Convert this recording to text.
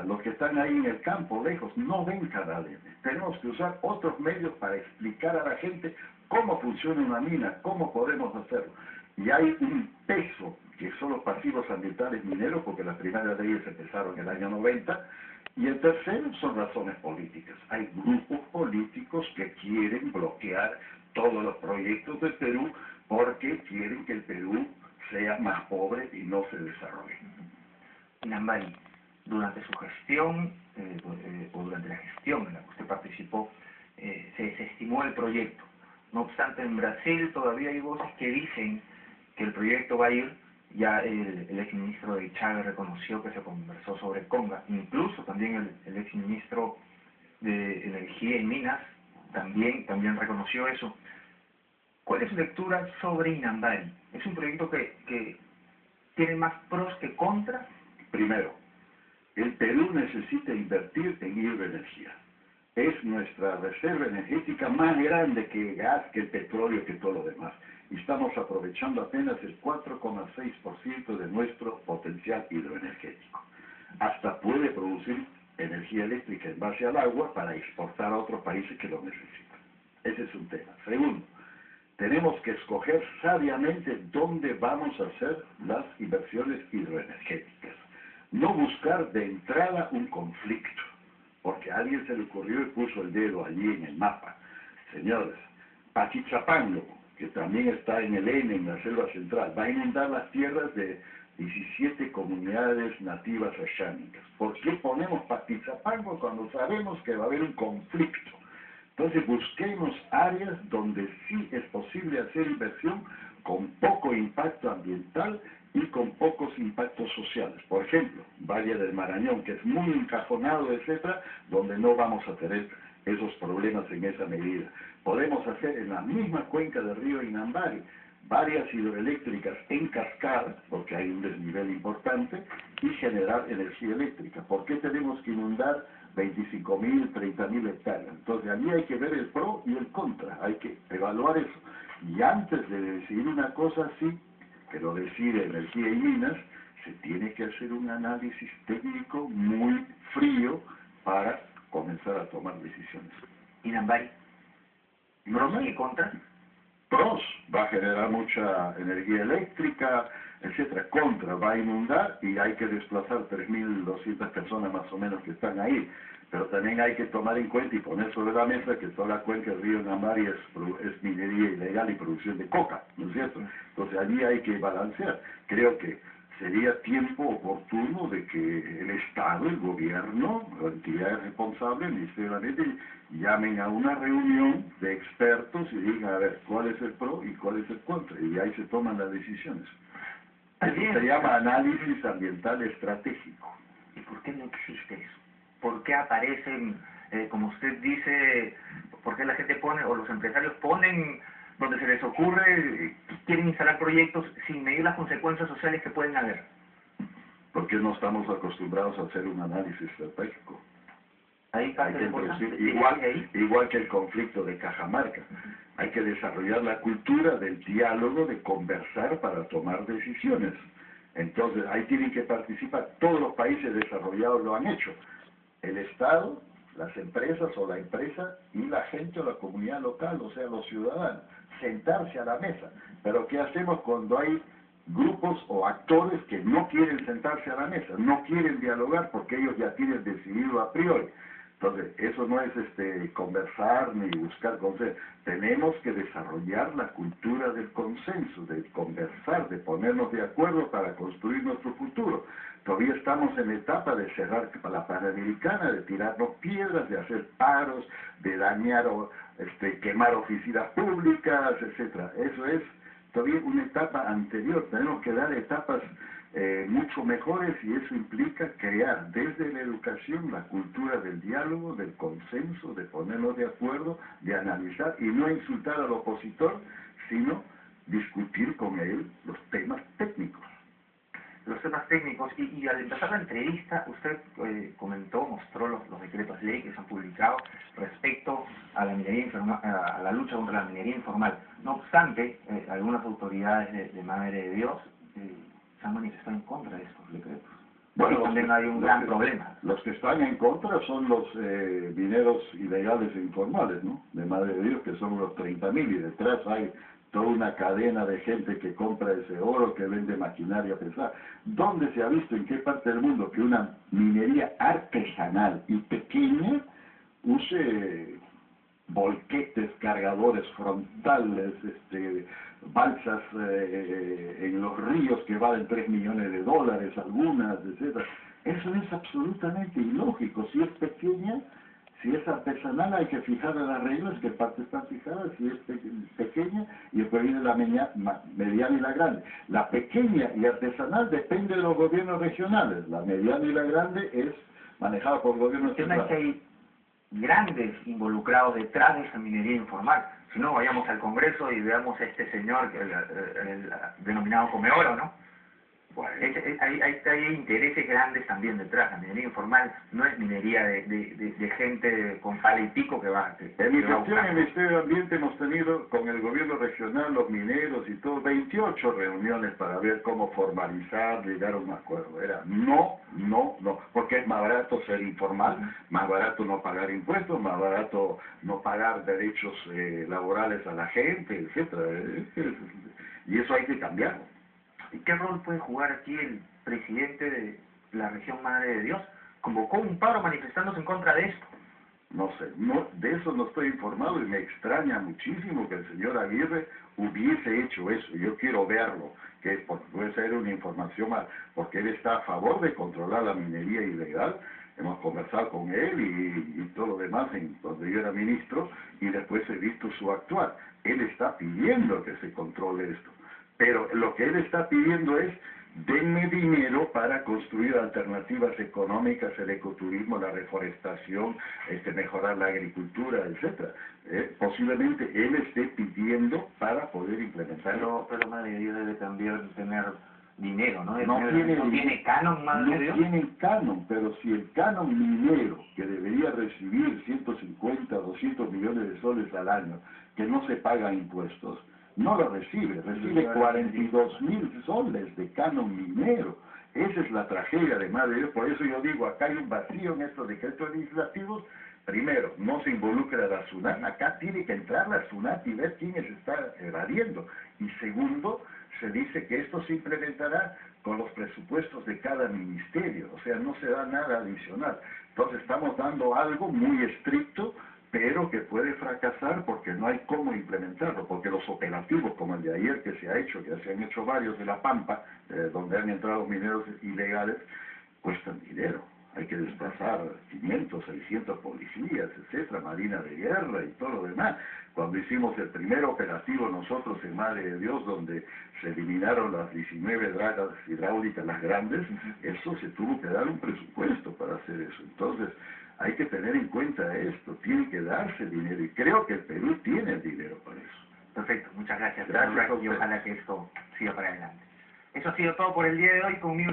Los que están ahí en el campo, lejos, no ven canales. Tenemos que usar otros medios para explicar a la gente cómo funciona una mina, cómo podemos hacerlo. Y hay un peso que son los pasivos ambientales mineros, porque las primeras leyes empezaron en el año 90, y el tercero son razones políticas. Hay grupos políticos que quieren bloquear todos los proyectos del Perú porque quieren que el Perú sea más pobre y no se desarrolle. Inambari, durante su gestión, o durante la gestión en la que usted participó, se desestimó el proyecto. No obstante, en Brasil todavía hay voces que dicen que el proyecto va a ir. Ya el exministro de Chávez reconoció que se conversó sobre Conga. Incluso también el exministro de Energía y Minas también reconoció eso. ¿Cuál es su lectura sobre Inambari? ¿Es un proyecto que tiene más pros que contras? Primero, el Perú necesita invertir en hidroenergía. Es nuestra reserva energética más grande que el gas, que el petróleo, que todo lo demás. Y estamos aprovechando apenas el 4,6% de nuestro potencial hidroenergético. Hasta puede producir energía eléctrica en base al agua para exportar a otros países que lo necesitan. Ese es un tema. Segundo, tenemos que escoger sabiamente dónde vamos a hacer las inversiones hidroenergéticas. No buscar de entrada un conflicto, porque a alguien se le ocurrió y puso el dedo allí en el mapa. Señores, Paquichapango, que también está en el N, en la selva central, va a inundar las tierras de 17 comunidades nativas oceánicas. ¿Por qué ponemos Paquichapango cuando sabemos que va a haber un conflicto? Entonces busquemos áreas donde sí es posible hacer inversión con poco impacto ambiental y con pocos impactos sociales. Por ejemplo, Valle del Marañón, que es muy encajonado, etcétera, donde no vamos a tener esos problemas en esa medida. Podemos hacer en la misma cuenca del río Inambari varias hidroeléctricas en cascada, porque hay un desnivel importante, y generar energía eléctrica. ¿Por qué tenemos que inundar 25.000, 30.000 hectáreas? Entonces, allí hay que ver el pro y el contra, hay que evaluar eso. Y antes de decidir una cosa así, que lo decide Energía y Minas, se tiene que hacer un análisis técnico muy frío para comenzar a tomar decisiones. Inambari, ¿pros y contras? Pros, va a generar mucha energía eléctrica, etcétera. Contra, va a inundar y hay que desplazar 3.200 personas más o menos que están ahí. Pero también hay que tomar en cuenta y poner sobre la mesa que toda la cuenca del río Inambari es minería ilegal y producción de coca, ¿no es cierto? Entonces allí hay que balancear. Creo que sería tiempo oportuno de que el Estado, el gobierno, las entidades responsables, el Ministerio de Ambiente, llamen a una reunión de expertos y digan, a ver, cuál es el pro y cuál es el contra, y ahí se toman las decisiones. Eso se llama análisis ambiental estratégico. ¿Y por qué no existe eso? ¿Por qué aparecen, como usted dice, por qué la gente pone, o los empresarios ponen donde se les ocurre, quieren instalar proyectos sin medir las consecuencias sociales que pueden haber? Porque no estamos acostumbrados a hacer un análisis estratégico. Hay que introducir, igual que el conflicto de Cajamarca. Hay que desarrollar la cultura del diálogo, de conversar para tomar decisiones. Entonces, ahí tienen que participar. Todos los países desarrollados lo han hecho. El Estado, las empresas o la empresa y la gente o la comunidad local, o sea, los ciudadanos. Sentarse a la mesa. Pero ¿qué hacemos cuando hay grupos o actores que no quieren sentarse a la mesa, no quieren dialogar porque ellos ya tienen decidido a priori? Entonces, eso no es conversar ni buscar consenso. Tenemos que desarrollar la cultura del consenso, de conversar, de ponernos de acuerdo para construir nuestro futuro. Todavía estamos en la etapa de cerrar la Panamericana, de tirarnos piedras, de hacer paros, de dañar o quemar oficinas públicas, etcétera. Eso es todavía una etapa anterior. Tenemos que dar etapas mucho mejores, y eso implica crear desde la educación la cultura del diálogo, del consenso, de ponernos de acuerdo, de analizar y no insultar al opositor, sino discutir con él los temas técnicos. Los temas técnicos, y al empezar la entrevista usted comentó, mostró los decretos ley que se han publicado respecto a la minería informal, a la lucha contra la minería informal. No obstante, algunas autoridades de Madre de Dios se han manifestado en contra de estos decretos. Bueno, también hay un gran problema. Los que están en contra son los mineros ilegales e informales, ¿no? De Madre de Dios, que son los 30.000, y detrás hay toda una cadena de gente que compra ese oro, que vende maquinaria pesada. ¿Dónde se ha visto, en qué parte del mundo, que una minería artesanal y pequeña use volquetes, cargadores frontales, balsas en los ríos que valen $3 millones, algunas, etcétera? Eso es absolutamente ilógico. Si es pequeña, si es artesanal, hay que fijar las reglas, que parte están fijadas. Si es pequeña, y después viene la mediana y la grande. La pequeña y artesanal depende de los gobiernos regionales. La mediana y la grande es manejada por gobiernos centrales. El tema es que hay grandes involucrados detrás de esa minería informal. Si no, vayamos al Congreso y veamos a este señor, el denominado Come Oro, ¿no? Bueno, hay intereses grandes también detrás. La minería informal no es minería de gente con pala y pico que va. En mi gestión en el Ministerio de Ambiente hemos tenido con el gobierno regional, los mineros y todo, 28 reuniones para ver cómo formalizar, llegar a un acuerdo. Era no, porque es más barato ser informal, más barato no pagar impuestos, más barato no pagar derechos laborales a la gente, etcétera. Y eso hay que cambiarlo. ¿Y qué rol puede jugar aquí el presidente de la región Madre de Dios? Convocó un paro manifestándose en contra de esto. No sé, de eso no estoy informado, y me extraña muchísimo que el señor Aguirre hubiese hecho eso. Yo quiero verlo, que puede ser una información más, porque él está a favor de controlar la minería ilegal. Hemos conversado con él y todo lo demás cuando yo era ministro, y después he visto su actuar. Él está pidiendo que se controle esto. Pero lo que él está pidiendo es: denme dinero para construir alternativas económicas, el ecoturismo, la reforestación, mejorar la agricultura, etcétera. Posiblemente él esté pidiendo para poder implementarlo. Pero Madre de Dios debe también tener dinero, ¿no? No tiene canon, Madre de Dios. No tienen canon, pero si el canon minero, que debería recibir 150, 200 millones de soles al año, que no se pagan impuestos, no lo recibe 42.000 soles de canon minero. Esa es la tragedia de Madre de Dios. Por eso yo digo, acá hay un vacío en estos decretos legislativos. Primero, no se involucra la SUNAT. Acá tiene que entrar la SUNAT y ver quiénes están evadiendo. Y segundo, se dice que esto se implementará con los presupuestos de cada ministerio. O sea, no se da nada adicional. Entonces estamos dando algo muy estricto, pero que puede fracasar porque no hay cómo implementarlo, porque los operativos como el de ayer que se ha hecho, que se han hecho varios de La Pampa, donde han entrado mineros ilegales, cuestan dinero. Hay que desplazar 500, 600 policías, etcétera, marina de guerra y todo lo demás. Cuando hicimos el primer operativo nosotros en Madre de Dios, donde se eliminaron las 19 dragas hidráulicas, las grandes, eso se tuvo que dar un presupuesto para hacer eso. Entonces, hay que tener en cuenta esto, tiene que darse dinero, y creo que el Perú tiene el dinero para eso. Perfecto, muchas gracias. Gracias a y ojalá que esto siga para adelante. Eso ha sido todo por el día de hoy. Conmigo